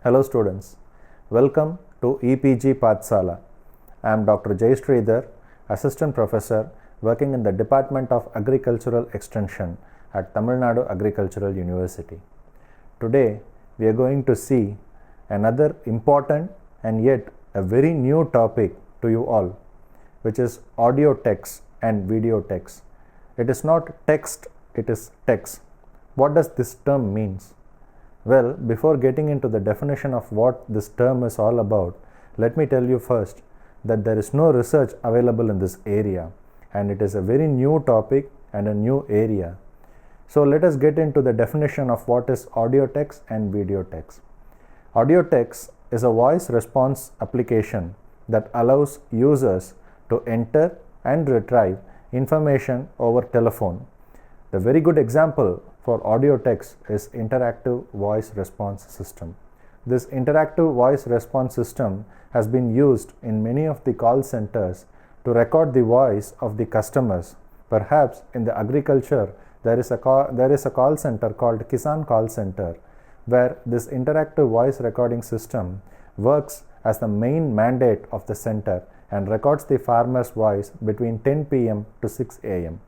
Hello students, welcome to EPG Pathsala. I am Dr. Jay Sridhar, Assistant Professor working in the Department of Agricultural Extension at Tamil Nadu Agricultural University. Today we are going to see another important and yet a very new topic to you all, which is audio text and video text. It is not text, it is text. What does this term means? Well, before getting into the definition of what this term is all about, let me tell you first that there is no research available in this area and it is a very new topic and a new area. So let us get into the definition of what is audio text and video text. Audio text is a voice response application that allows users to enter and retrieve information over telephone. The very good example for audio text is interactive voice response system. This interactive voice response system has been used in many of the call centers to record the voice of the customers. Perhaps in the agriculture there is a call center called Kisan Call Center, where this interactive voice recording system works as the main mandate of the center and records the farmer's voice between 10 p.m. to 6 a.m.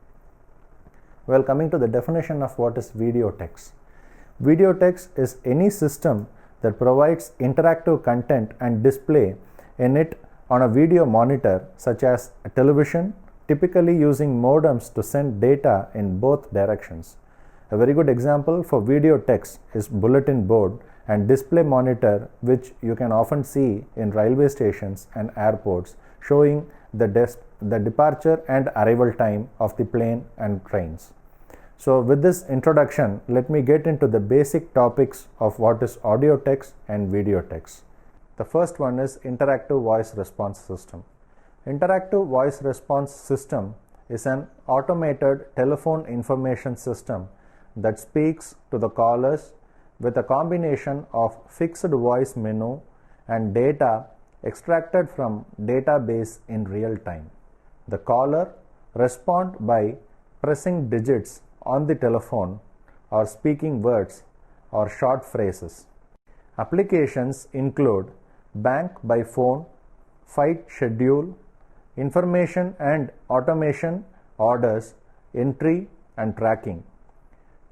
Well, coming to the definition of what is video text. Video text is any system that provides interactive content and display in it on a video monitor, such as a television, typically using modems to send data in both directions. A very good example for video text is bulletin board and display monitor, which you can often see in railway stations and airports, showing the departure and arrival time of the plane and trains. So with this introduction, let me get into the basic topics of what is audio text and video text. The first one is interactive voice response system. Interactive voice response system is an automated telephone information system that speaks to the callers with a combination of fixed voice menu and data extracted from database in real time. The caller responds by pressing digits on the telephone or speaking words or short phrases. Applications include bank by phone, flight schedule, information and automation orders, entry and tracking.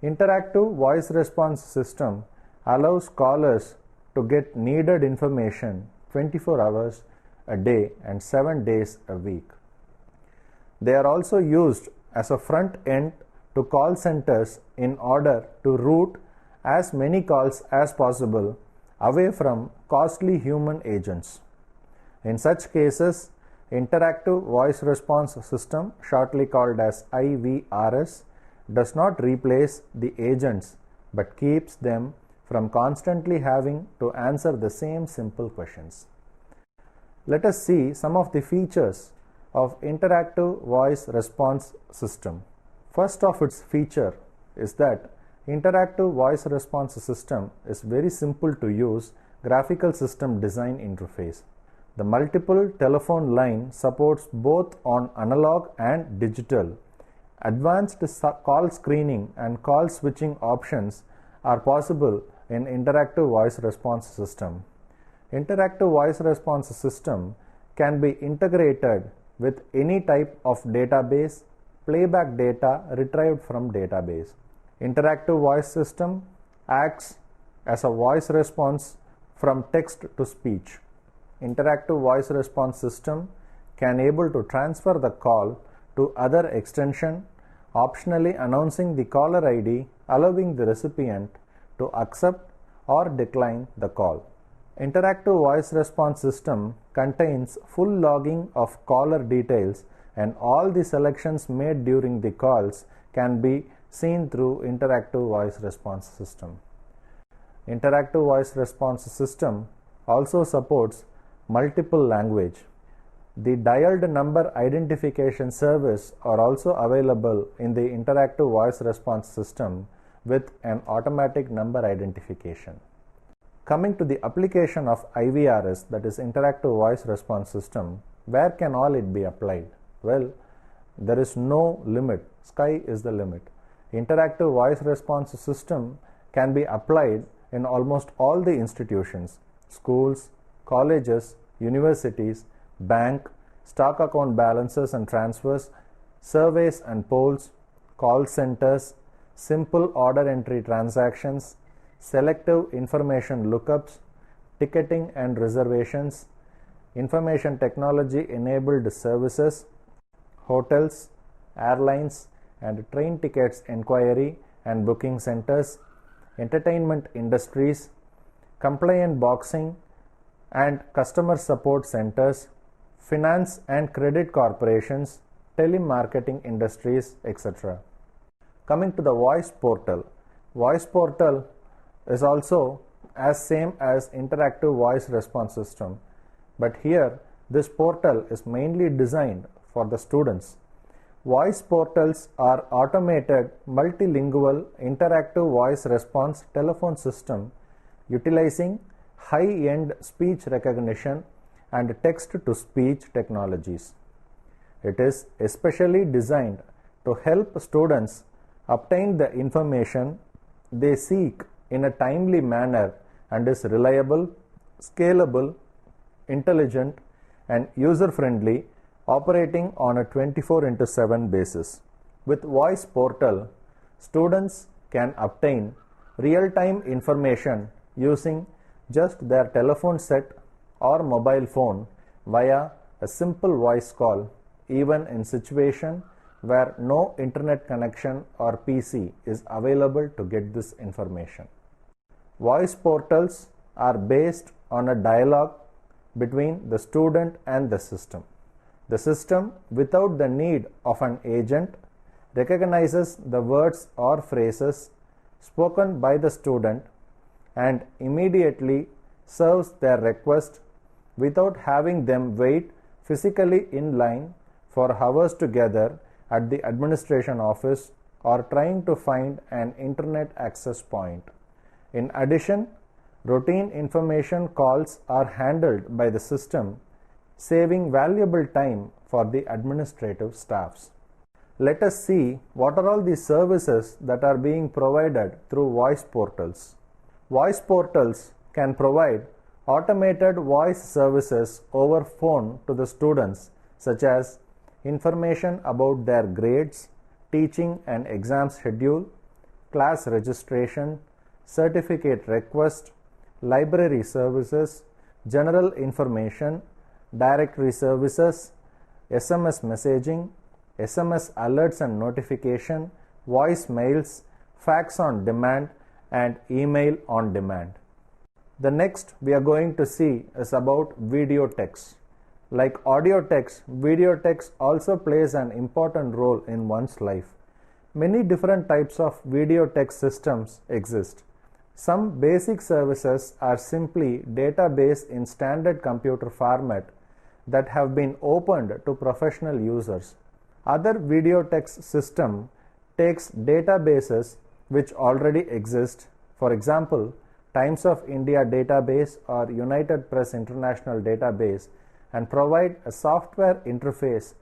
Interactive voice response system allows callers to get needed information 24 hours a day and 7 days a week. They are also used as a front end to call centers in order to route as many calls as possible away from costly human agents. In such cases, interactive voice response system, shortly called as IVRS, does not replace the agents but keeps them from constantly having to answer the same simple questions. Let us see some of the features of interactive voice response system. First of its feature is that interactive voice response system is very simple to use graphical system design interface. The multiple telephone line supports both on analog and digital. Advanced call screening and call switching options are possible in interactive voice response system. Interactive voice response system can be integrated with any type of database, playback data retrieved from database. Interactive voice system acts as a voice response from text to speech. Interactive voice response system can able to transfer the call to other extension, optionally announcing the caller ID, allowing the recipient to accept or decline the call. Interactive voice response system contains full logging of caller details, and all the selections made during the calls can be seen through interactive voice response system. Interactive voice response system also supports multiple language. The dialed number identification service are also available in the interactive voice response system with an automatic number identification. Coming to the application of IVRS, that is interactive voice response system, where can all it be applied? Well, there is no limit. Sky is the limit. Interactive voice response system can be applied in almost all the institutions: schools, colleges, universities, bank, stock account balances and transfers, surveys and polls, call centers, simple order entry transactions, selective information lookups, ticketing and reservations, information technology enabled services, hotels, airlines and train tickets enquiry and booking centers, entertainment industries, compliant boxing and customer support centers, finance and credit corporations, telemarketing industries, etc. Coming to the voice portal. Voice portal is also as same as interactive voice response system, but here this portal is mainly designed for the students. Voice portals are automated multilingual interactive voice response telephone system utilizing high-end speech recognition and text-to-speech technologies. It is especially designed to help students obtain the information they seek in a timely manner and is reliable, scalable, intelligent, and user-friendly, operating on a 24/7 basis. With Voice Portal, students can obtain real-time information using just their telephone set or mobile phone via a simple voice call, even in situation where no internet connection or PC is available to get this information. Voice portals are based on a dialogue between the student and the system. The system, without the need of an agent, recognizes the words or phrases spoken by the student and immediately serves their request without having them wait physically in line for hours together at the administration office or trying to find an internet access point. In addition, routine information calls are handled by the system, saving valuable time for the administrative staffs. Let us see what are all the services that are being provided through voice portals. Voice portals can provide automated voice services over phone to the students, such as information about their grades, teaching and exam schedule, class registration, certificate request, library services, general information, directory services, SMS messaging, SMS alerts and notification, voice mails, fax on demand, and email on demand. The next we are going to see is about video text. Like audio text, video text also plays an important role in one's life. Many different types of video text systems exist. Some basic services are simply database in standard computer format that have been opened to professional users. Other video text system takes databases which already exist, for example, Times of India database or United Press International database, and provide a software interface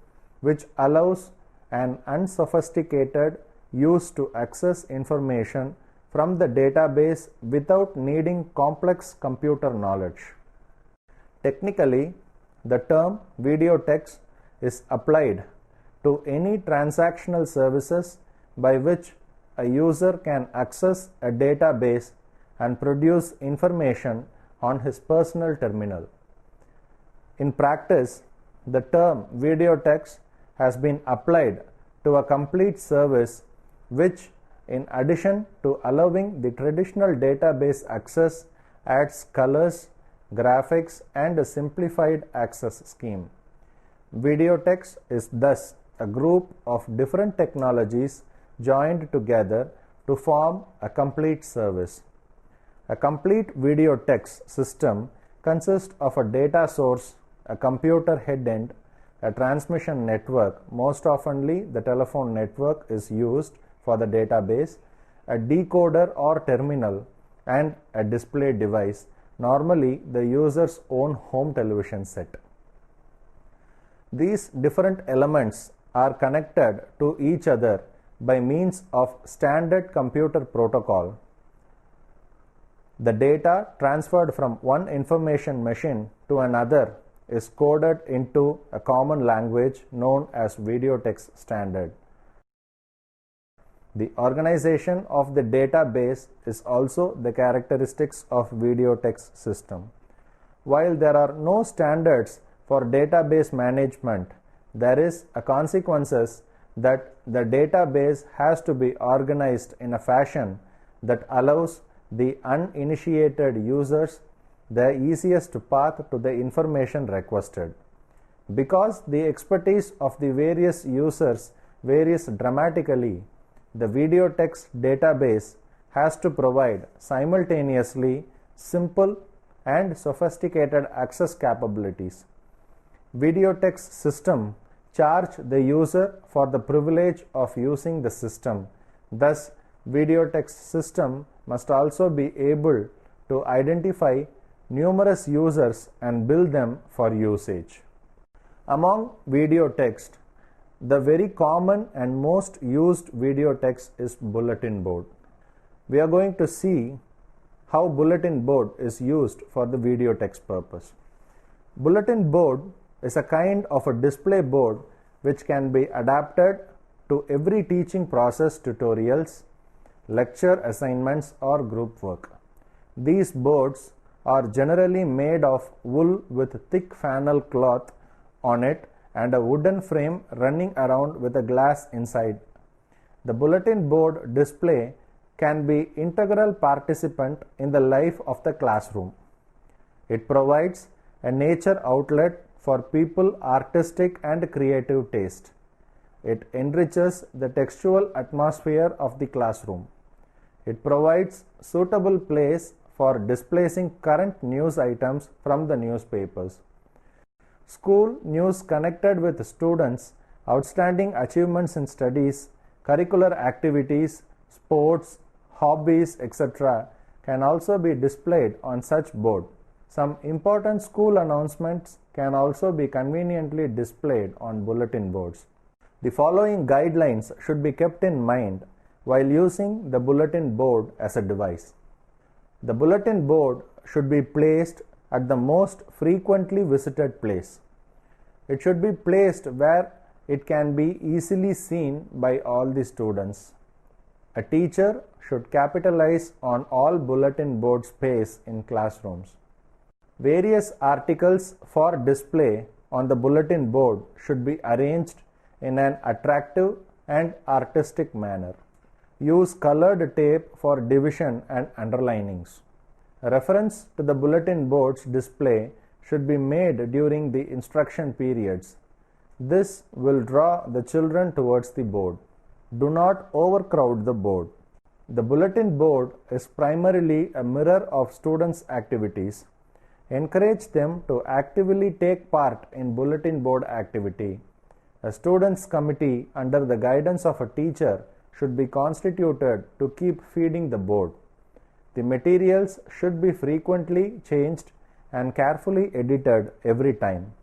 which allows an unsophisticated use to access information from the database without needing complex computer knowledge. Technically, the term video text is applied to any transactional services by which a user can access a database and produce information on his personal terminal. In practice, the term video text has been applied to a complete service which, in addition to allowing the traditional database access, adds colors, graphics, and a simplified access scheme. Video text is thus a group of different technologies joined together to form a complete service. A complete video text system consists of a data source, a computer head end, a transmission network, most oftenly the telephone network is used for the database, a decoder or terminal, and a display device, normally the user's own home television set. These different elements are connected to each other by means of standard computer protocol. The data transferred from one information machine to another is coded into a common language known as video text standard. The organization of the database is also the characteristics of video text system. While there are no standards for database management, there is a consequences that the database has to be organized in a fashion that allows the uninitiated users the easiest path to the information requested. Because the expertise of the various users varies dramatically, the video text database has to provide simultaneously simple and sophisticated access capabilities. Video text system charge the user for the privilege of using the system. Thus, video text system must also be able to identify numerous users and bill them for usage. Among video text, the very common and most used video text is bulletin board. We are going to see how bulletin board is used for the video text purpose. Bulletin board is a kind of a display board which can be adapted to every teaching process tutorials, lecture assignments or group work. These boards are generally made of wool with thick flannel cloth on it and a wooden frame running around with a glass inside. The bulletin board display can be integral participant in the life of the classroom. It provides a nature outlet for people artistic and creative taste. It enriches the textual atmosphere of the classroom. It provides suitable place for displaying current news items from the newspapers. School news connected with students' outstanding achievements in studies, curricular activities, sports, hobbies, etc. can also be displayed on such board. Some important school announcements can also be conveniently displayed on bulletin boards. The following guidelines should be kept in mind while using the bulletin board as a device. The bulletin board should be placed at the most frequently visited place. It should be placed where it can be easily seen by all the students. A teacher should capitalize on all bulletin board space in classrooms. Various articles for display on the bulletin board should be arranged in an attractive and artistic manner. Use colored tape for division and underlinings. Reference to the bulletin board's display should be made during the instruction periods. This will draw the children towards the board. Do not overcrowd the board. The bulletin board is primarily a mirror of students' activities. Encourage them to actively take part in bulletin board activity. A students' committee under the guidance of a teacher should be constituted to keep feeding the board. The materials should be frequently changed and carefully edited every time.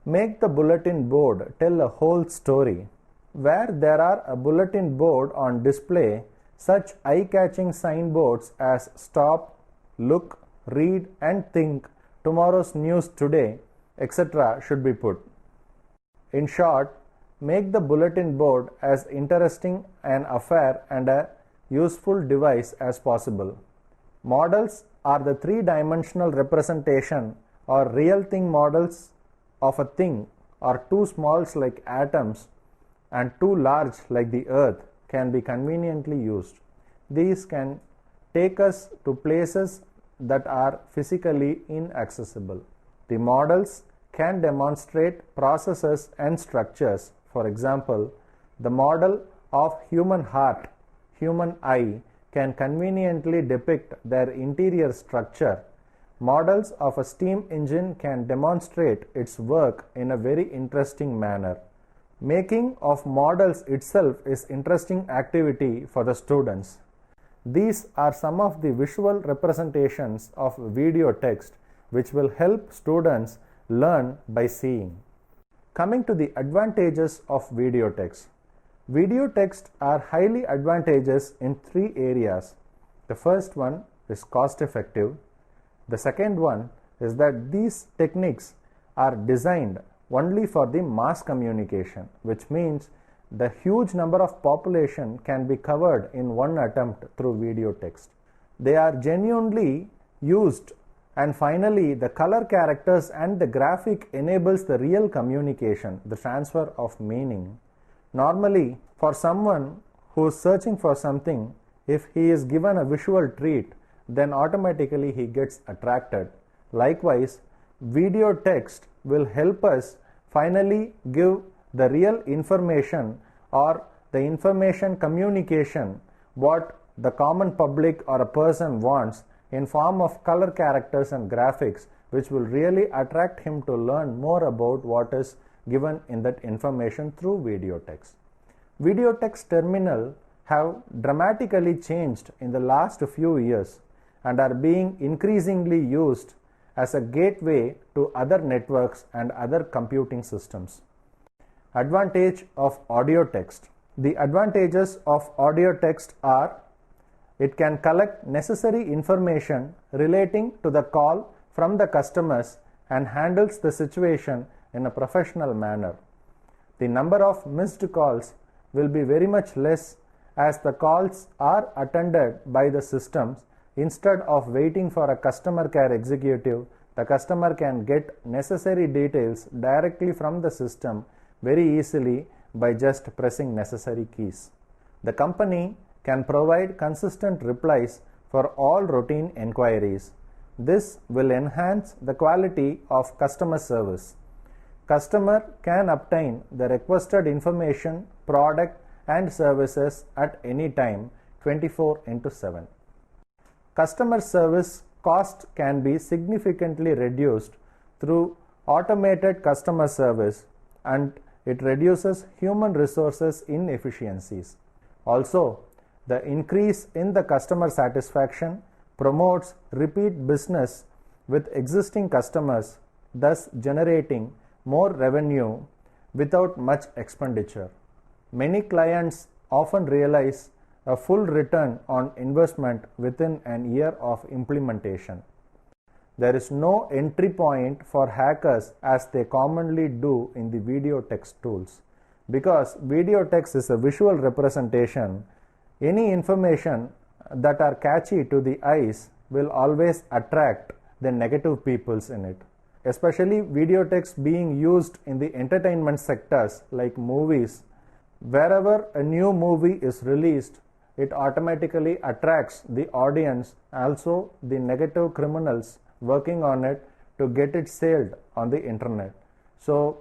Make the bulletin board tell a whole story. Where there are a bulletin board on display, such eye-catching signboards as stop, look, read and think, tomorrow's news today, etc. should be put. In short, make the bulletin board as interesting an affair and a useful device as possible. Models are the three-dimensional representation or real thing models of a thing, or too small like atoms and too large like the earth can be conveniently used. These can take us to places that are physically inaccessible. The models can demonstrate processes and structures. For example, the model of human heart, human eye, can conveniently depict their interior structure. Models of a steam engine can demonstrate its work in a very interesting manner. Making of models itself is interesting activity for the students. These are some of the visual representations of video text which will help students learn by seeing. Coming to the advantages of video text. Video text are highly advantageous in three areas. The first one is cost effective. The second one is that these techniques are designed only for the mass communication, which means the huge number of population can be covered in one attempt through video text. They are genuinely used, and finally the color characters and the graphic enables the real communication, the transfer of meaning. Normally, for someone who is searching for something, if he is given a visual treat, then automatically he gets attracted. Likewise, video text will help us finally give the real information or the information communication what the common public or a person wants in form of color characters and graphics, which will really attract him to learn more about what is given in that information through video text. Video text terminal have dramatically changed in the last few years and are being increasingly used as a gateway to other networks and other computing systems. Advantage of audio text. The advantages of audio text are: it can collect necessary information relating to the call from the customers and handles the situation in a professional manner. The number of missed calls will be very much less as the calls are attended by the systems. Instead of waiting for a customer care executive, the customer can get necessary details directly from the system very easily by just pressing necessary keys. The company can provide consistent replies for all routine inquiries. This will enhance the quality of customer service. Customer can obtain the requested information, product and services at any time 24/7. Customer service cost can be significantly reduced through automated customer service, and it reduces human resources inefficiencies. Also, the increase in the customer satisfaction promotes repeat business with existing customers, thus generating more revenue without much expenditure. Many clients often realize a full return on investment within an year of implementation. There is no entry point for hackers as they commonly do in the video text tools. Because video text is a visual representation, any information that are catchy to the eyes will always attract the negative peoples in it. Especially video text being used in the entertainment sectors like movies. Wherever a new movie is released, it automatically attracts the audience, also the negative criminals working on it to get it sold on the internet. So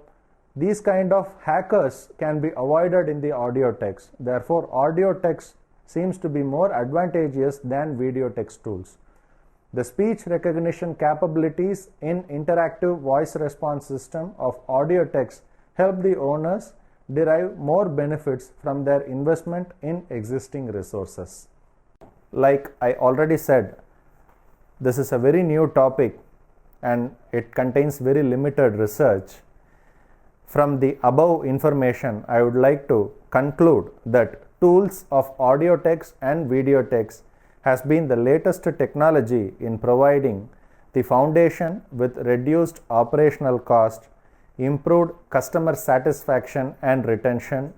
these kind of hackers can be avoided in the audio text. Therefore, audio text seems to be more advantageous than video text tools. The speech recognition capabilities in interactive voice response system of audio text help the owners derive more benefits from their investment in existing resources. Like I already said, this is a very new topic and it contains very limited research. From the above information, I would like to conclude that tools of audio text and video text has been the latest technology in providing the foundation with reduced operational cost, improved customer satisfaction and retention,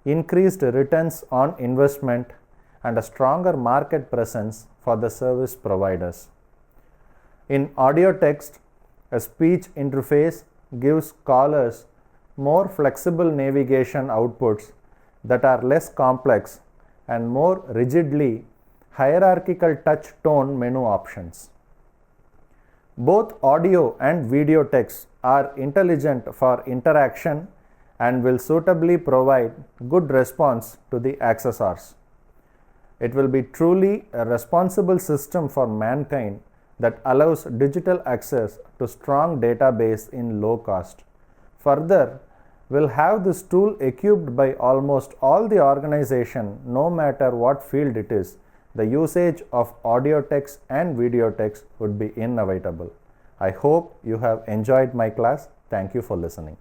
increased returns on investment, and a stronger market presence for the service providers. In audio text, a speech interface gives callers more flexible navigation outputs that are less complex and more rigidly hierarchical touch tone menu options. Both audio and video text are intelligent for interaction and will suitably provide good response to the accessors. It will be truly a responsible system for mankind that allows digital access to strong database in low cost. Further, we'll have this tool equipped by almost all the organization, no matter what field it is. The usage of audio text and video text would be inevitable. I hope you have enjoyed my class. Thank you for listening.